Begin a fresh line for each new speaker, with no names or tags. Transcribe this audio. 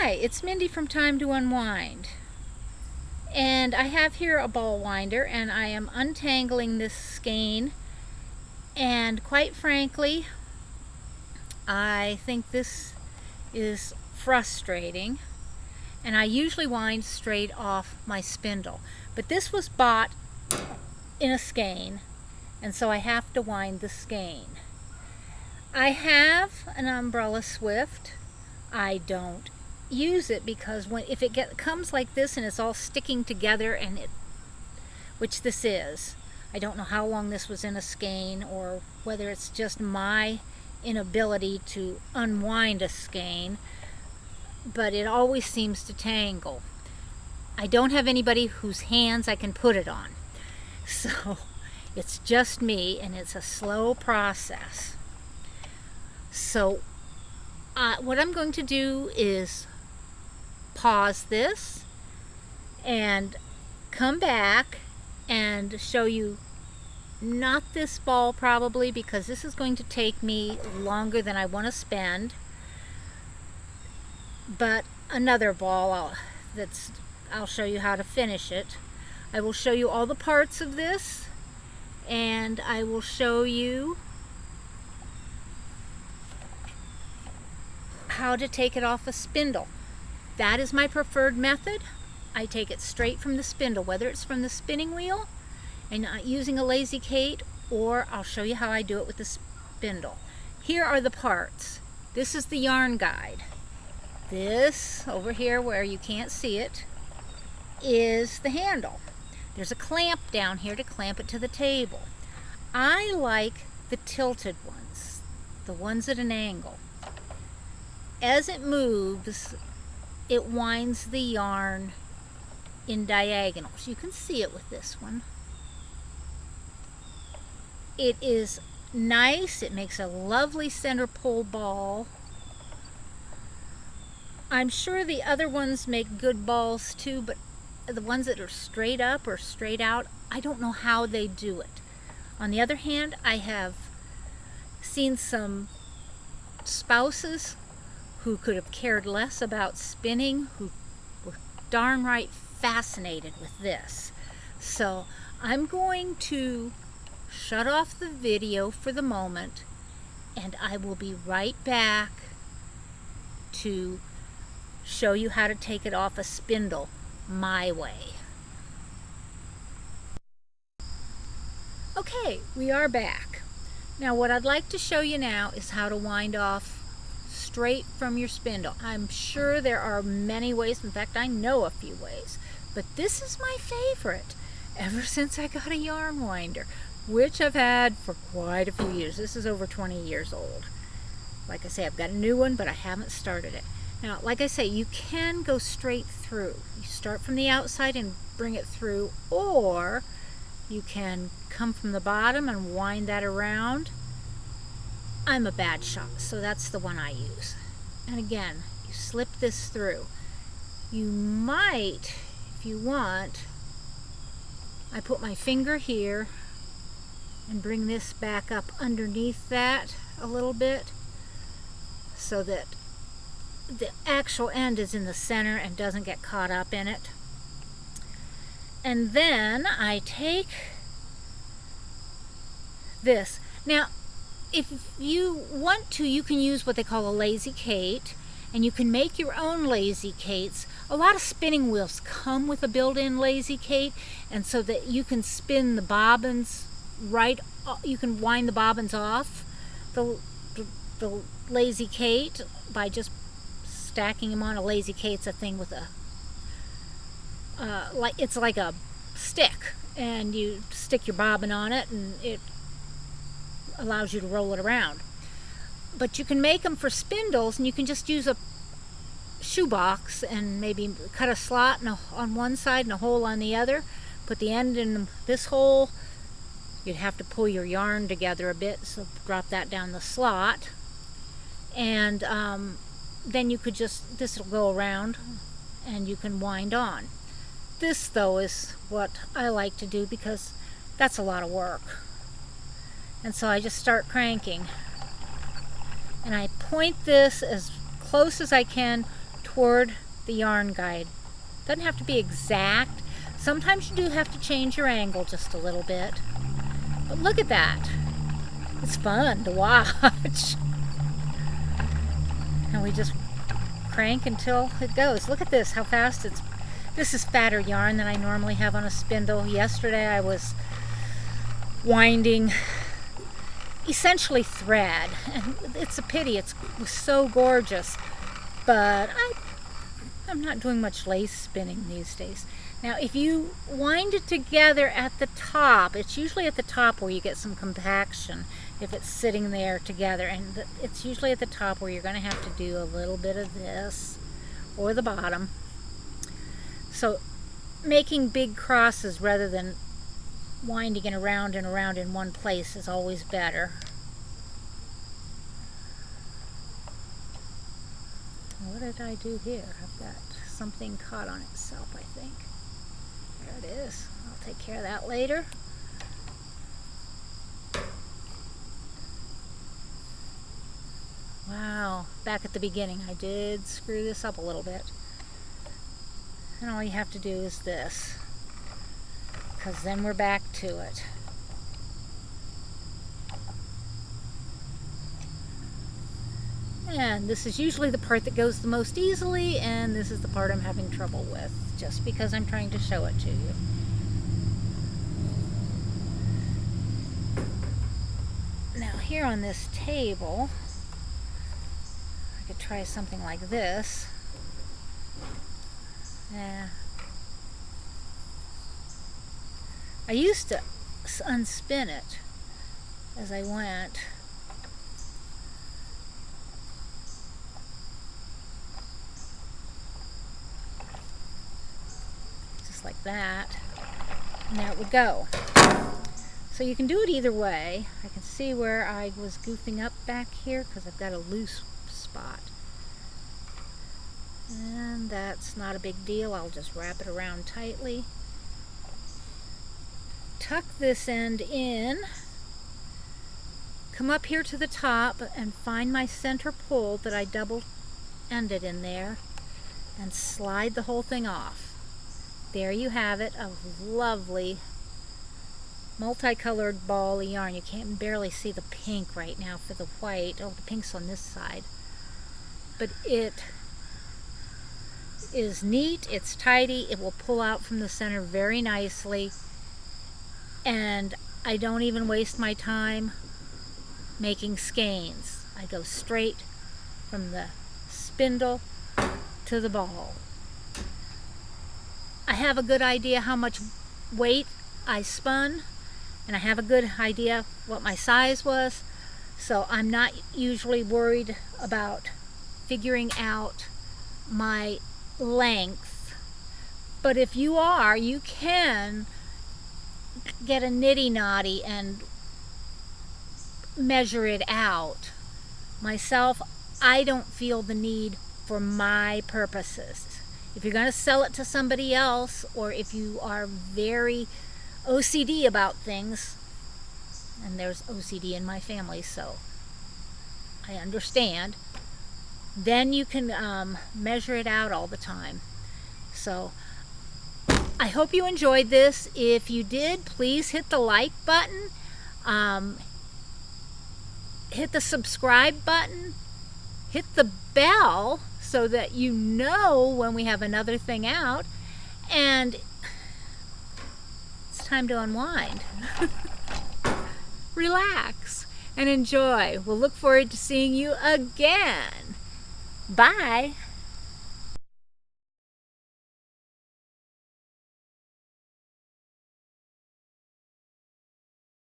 Hi, it's Mindy from Time to Unwind. And I have here a ball winder, and I am untangling this skein. And quite frankly, I think this is frustrating. And I usually wind straight off my spindle. But this was bought in a skein, and so I have to wind the skein. I have an umbrella swift. I don't use it because if it comes like this and it's all sticking together, and which this is, I don't know how long this was in a skein or whether it's just my inability to unwind a skein, but it always seems to tangle. I don't have anybody whose hands I can put it on, so it's just me, and it's a slow process. So what I'm going to do is pause this and come back and show you, not this ball probably, because this is going to take me longer than I want to spend, but another ball I'll show you how to finish it. I will show you all the parts of this, and I will show you how to take it off a spindle. That is my preferred method. I take it straight from the spindle, whether it's from the spinning wheel and not using a lazy Kate, or I'll show you how I do it with the spindle. Here are the parts. This is the yarn guide. This over here, where you can't see it, is the handle. There's a clamp down here to clamp it to the table. I like the tilted ones, the ones at an angle. As it moves, it winds the yarn in diagonals. You can see it with this one. It is nice. It makes a lovely center pole ball. I'm sure the other ones make good balls too, but the ones that are straight up or straight out, I don't know how they do it. On the other hand, I have seen some spouses who could have cared less about spinning, who were darn right fascinated with this. So I'm going to shut off the video for the moment, and I will be right back to show you how to take it off a spindle my way. Okay, we are back. Now what I'd like to show you now is how to wind off straight from your spindle. I'm sure there are many ways. In fact, I know a few ways, but this is my favorite ever since I got a yarn winder, which I've had for quite a few years. This is over 20 years old. Like I say, I've got a new one, but I haven't started it. Now, like I say, you can go straight through. You start from the outside and bring it through, or you can come from the bottom and wind that around. I'm a bad shot, so that's the one I use. And again, you slip this through. You might, if you want, I put my finger here and bring this back up underneath that a little bit so that the actual end is in the center and doesn't get caught up in it. And then I take this. Now, if you want to, you can use what they call a lazy Kate, and you can make your own lazy Kates. A lot of spinning wheels come with a built-in lazy Kate, and so that you can spin the bobbins you can wind the bobbins off the lazy Kate by just stacking them on. A lazy Kate's a thing with it's like a stick, and you stick your bobbin on it, and it allows you to roll it around. But you can make them for spindles, and you can just use a shoebox and maybe cut a slot on one side and a hole on the other. Put the end in this hole. You'd have to pull your yarn together a bit, so drop that down the slot, and then you could this will go around and you can wind on. This though is what I like to do because that's a lot of work. And so I just start cranking, and I point this as close as I can toward the yarn guide. Doesn't have to be exact. Sometimes you do have to change your angle just a little bit. But look at that. It's fun to watch. And we just crank until it goes. Look at this, how fast it's... This is fatter yarn than I normally have on a spindle. Yesterday I was winding essentially thread, and it's a pity. It was so gorgeous, but I'm not doing much lace spinning these days. Now, if you wind it together at the top, it's usually at the top where you get some compaction if it's sitting there together, and it's usually at the top where you're going to have to do a little bit of this, or the bottom. So making big crosses rather than winding it around and around in one place is always better. What did I do here? I've got something caught on itself, I think. There it is. I'll take care of that later. Wow, back at the beginning I did screw this up a little bit. And all you have to do is this, because then we're back to it. And this is usually the part that goes the most easily, and this is the part I'm having trouble with, just because I'm trying to show it to you. Now here on this table, I could try something like this. Yeah. I used to unspin it as I went. Just like that. And there it would go. So you can do it either way. I can see where I was goofing up back here because I've got a loose spot. And that's not a big deal. I'll just wrap it around tightly. Tuck this end in. Come up here to the top and find my center pull that I double ended in there and slide the whole thing off. There you have it, a lovely multicolored ball of yarn. You can't barely see the pink right now for the white. Oh, the pink's on this side. But it is neat, it's tidy, it will pull out from the center very nicely, and I don't even waste my time making skeins. I go straight from the spindle to the ball. I have a good idea how much weight I spun, and I have a good idea what my size was, so I'm not usually worried about figuring out my length. But if you are, you can get a nitty-knotty and measure it out. Myself, I don't feel the need for my purposes. If you're going to sell it to somebody else, or if you are very OCD about things, and there's OCD in my family, so I understand, then you can measure it out all the time. So I hope you enjoyed this. If you did, please hit the like button, hit the subscribe button, hit the bell so that you know when we have another thing out, and it's time to unwind. Relax and enjoy. We'll look forward to seeing you again. Bye.